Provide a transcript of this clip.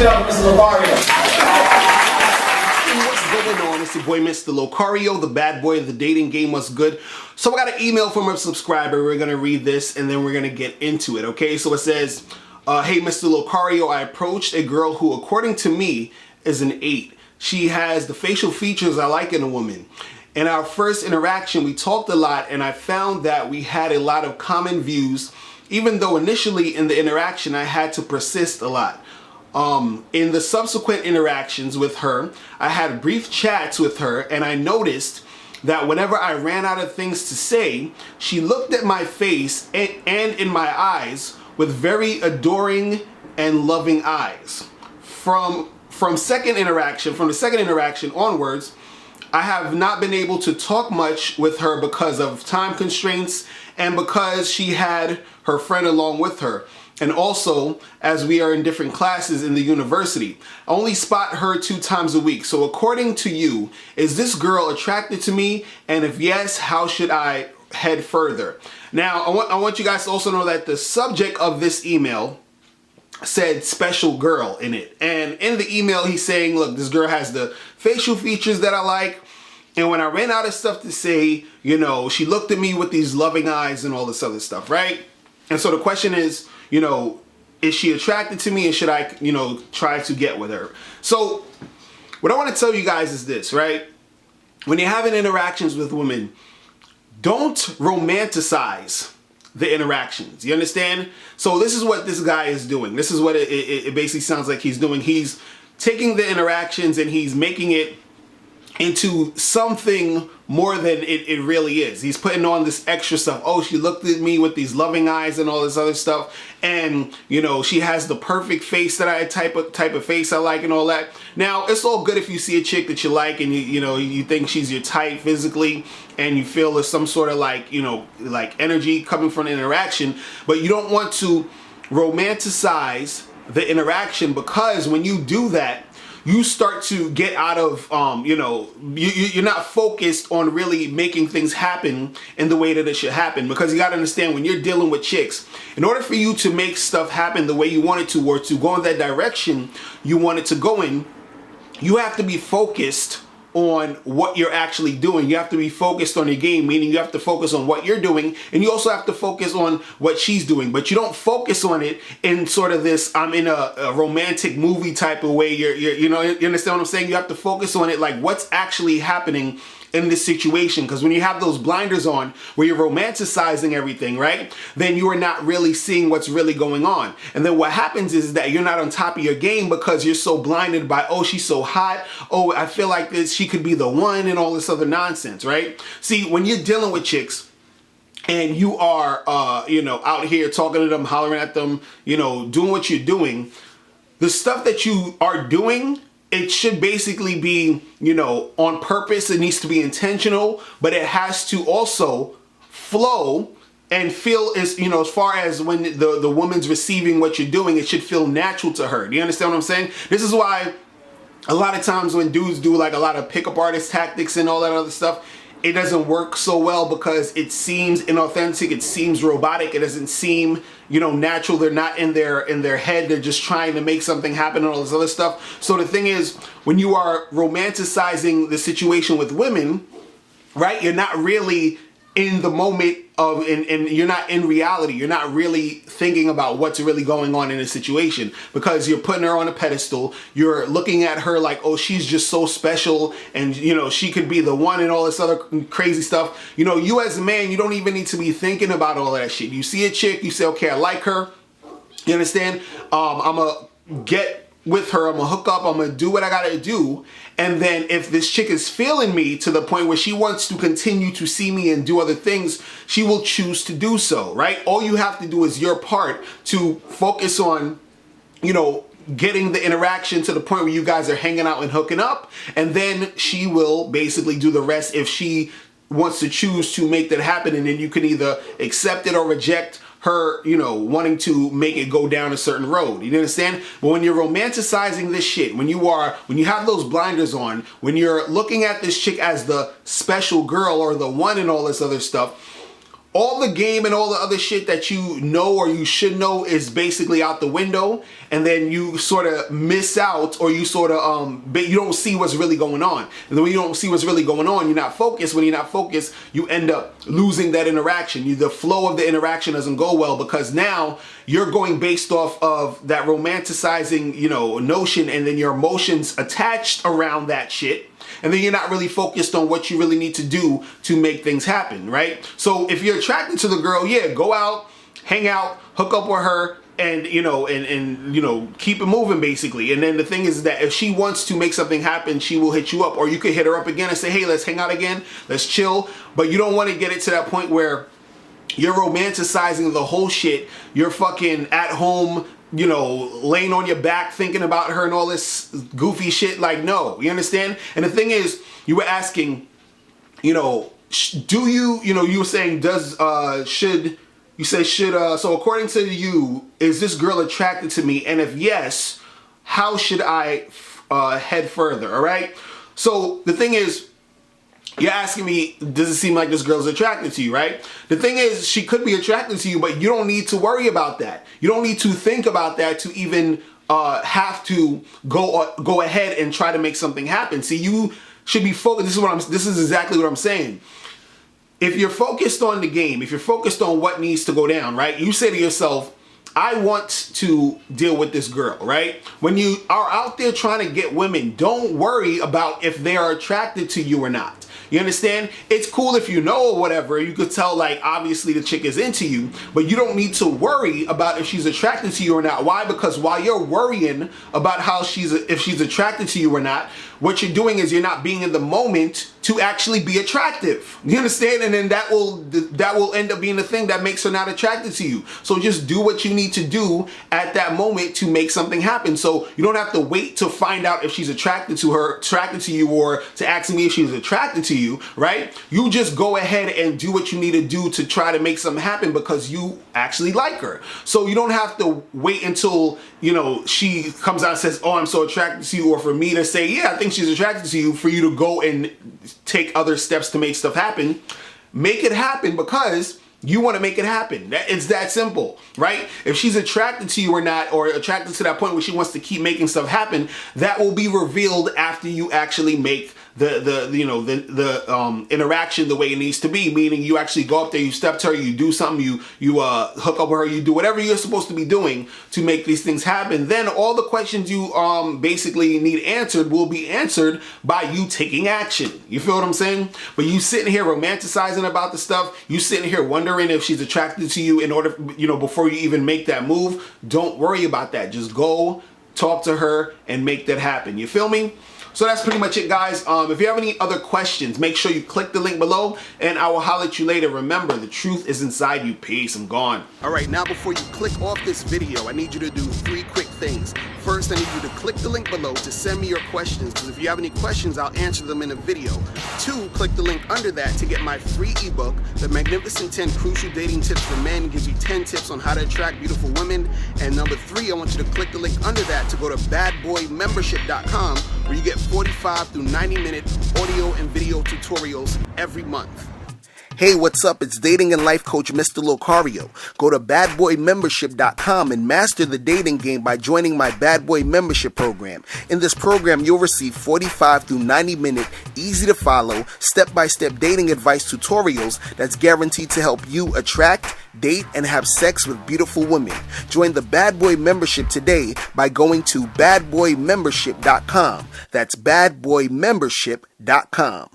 it up for Mr. Lovario. What's going on? It's your boy Mr. Locario, the bad boy of the dating game. What's good? So I got an email from a subscriber. We're gonna read this and then we're gonna get into it, okay? So it says, hey Mr. Locario, I approached a girl who according to me is an 8. She has the facial features I like in a woman. In our first interaction, we talked a lot and I found that we had a lot of common views, even though initially in the interaction I had to persist a lot. In the subsequent interactions with her, I had brief chats with her and I noticed that whenever I ran out of things to say, she looked at my face and in my eyes with very adoring and loving eyes. From the second interaction onwards, I have not been able to talk much with her because of time constraints and because she had her friend along with her. And also, as we are in different classes in the university, I only spot her 2 times a week. So according to you, is this girl attracted to me? And if yes, how should I head further? Now, I want you guys to also know that the subject of this email said special girl in it. And in the email, he's saying, look, this girl has the facial features that I like. And when I ran out of stuff to say, you know, she looked at me with these loving eyes and all this other stuff, right? And so the question is, you know, is she attracted to me and should I, you know, try to get with her? So what I want to tell you guys is this, right? When you're having interactions with women, don't romanticize the interactions. You understand? So this is what this guy is doing. This is what it basically sounds like he's doing. He's taking the interactions and he's making it into something more than it really is. He's putting on this extra stuff. Oh, she looked at me with these loving eyes and all this other stuff. And, you know, she has the perfect face that I type of face I like and all that. Now, it's all good if you see a chick that you like and you think she's your type physically and you feel there's some sort of like, you know, like energy coming from the interaction, but you don't want to romanticize the interaction, because when you do that, you start to get out of, you know, you're not focused on really making things happen in the way that it should happen. Because you got to understand, when you're dealing with chicks, in order for you to make stuff happen the way you want it to, or to go in that direction you want it to go in, you have to be focused on what you're actually doing. You have to be focused on your game, meaning you have to focus on what you're doing, and you also have to focus on what she's doing. But you don't focus on it in sort of this, I'm in a romantic movie type of way. You know, you understand what I'm saying? You have to focus on it like what's actually happening in this situation. Because when you have those blinders on where you're romanticizing everything, right, then you are not really seeing what's really going on. And then what happens is that you're not on top of your game because you're so blinded by, oh, she's so hot, oh, I feel like this, she could be the one, and all this other nonsense, right? See, when you're dealing with chicks and you are you know, out here talking to them, hollering at them, you know, doing what you're doing, the stuff that you are doing, it should basically be, you know, on purpose. It needs to be intentional, but it has to also flow and feel, as, you know, as far as when the woman's receiving what you're doing, it should feel natural to her. Do you understand what I'm saying? This is why a lot of times when dudes do like a lot of pickup artist tactics and all that other stuff, it doesn't work so well because it seems inauthentic, it seems robotic, it doesn't seem, you know, natural. They're not in their head, they're just trying to make something happen and all this other stuff. So the thing is, when you are romanticizing the situation with women, right, you're not really in the moment of, and you're not in reality. You're not really thinking about what's really going on in a situation, because you're putting her on a pedestal. You're looking at her like, oh, she's just so special, and you know, she could be the one, and all this other crazy stuff. You know, you as a man, you don't even need to be thinking about all that shit. You see a chick, you say, okay, I like her. You understand? I'm gonna get with her, I'm gonna hook up, I'm gonna do what I gotta do, and then if this chick is feeling me to the point where she wants to continue to see me and do other things, she will choose to do so, right? All you have to do is your part to focus on, you know, getting the interaction to the point where you guys are hanging out and hooking up, and then she will basically do the rest if she wants to choose to make that happen, and then you can either accept it or reject her, you know, wanting to make it go down a certain road. You understand? But when you're romanticizing this shit, when you have those blinders on, when you're looking at this chick as the special girl or the one and all this other stuff, all the game and all the other shit that you know or you should know is basically out the window, and then you sort of miss out, or you sort of you don't see what's really going on. And then when you don't see what's really going on, you're not focused. When you're not focused, you end up losing that interaction. The flow of the interaction doesn't go well, because now you're going based off of that romanticizing, notion, and then your emotions attached around that shit. And then you're not really focused on what you really need to do to make things happen, right? So if you're attracted to the girl, yeah, go out, hang out, hook up with her, and keep it moving, basically. And then the thing is that if she wants to make something happen, she will hit you up, or you could hit her up again and say, hey, let's hang out again, let's chill. But you don't want to get it to that point where you're romanticizing the whole shit. You're fucking at home, laying on your back thinking about her and all this goofy shit. Like, no, you understand? And the thing is, you were asking, do you, you were saying, so according to you, is this girl attracted to me? And if yes, how should I head further? All right. So the thing is, you're asking me, does it seem like this girl's attracted to you, right? The thing is, she could be attracted to you, but you don't need to worry about that. You don't need to think about that to even have to go ahead and try to make something happen. See, you should be focused. This is exactly what I'm saying. If you're focused on the game, if you're focused on what needs to go down, right? You say to yourself, I want to deal with this girl, right? When you are out there trying to get women, don't worry about if they are attracted to you or not. You understand? It's cool if you know or whatever. You could tell, like, obviously the chick is into you, but you don't need to worry about if she's attracted to you or not. Why? Because while you're worrying about if she's attracted to you or not, what you're doing is you're not being in the moment to actually be attractive. You understand? And then that will end up being the thing that makes her not attracted to you. So just do what you need to do at that moment to make something happen. So you don't have to wait to find out if she's attracted to you, or to ask me if she's attracted to you, right? You just go ahead and do what you need to do to try to make something happen, because you actually like her. So you don't have to wait until, she comes out and says, oh, I'm so attracted to you, or for me to say, yeah, I think she's attracted to you, for you to go and take other steps to make stuff happen. Make it happen because you want to make it happen. It's that simple, right? If she's attracted to you or not, or attracted to that point where she wants to keep making stuff happen, that will be revealed after you actually make the interaction the way it needs to be. Meaning, you actually go up there, you step to her, you do something, you hook up with her, you do whatever you're supposed to be doing to make these things happen. Then all the questions you basically need answered will be answered by you taking action. You feel what I'm saying? But you sitting here romanticizing about the stuff, you sitting here wondering if she's attracted to you in order, before you even make that move. Don't worry about that. Just go talk to her and make that happen. You feel me? So that's pretty much it, guys. If you have any other questions, make sure you click the link below, and I will holler at you later. Remember, the truth is inside you. Peace. I'm gone. All right, now before you click off this video, I need you to do 3 quick things. First, I need you to click the link below to send me your questions, because if you have any questions, I'll answer them in a video. 2, click the link under that to get my free ebook, The Magnificent 10 Crucial Dating Tips for Men. Gives you 10 tips on how to attract beautiful women. And number 3, I want you to click the link under that to go to badboymembership.com, where you get 45 through 90-minute audio and video tutorials every month. Hey, what's up? It's dating and life coach Mr. Locario. Go to badboymembership.com and master the dating game by joining my Bad Boy Membership program. In this program, you'll receive 45 through 90-minute, easy-to-follow, step-by-step dating advice tutorials that's guaranteed to help you attract, date, and have sex with beautiful women. Join the Bad Boy Membership today by going to badboymembership.com. That's badboymembership.com.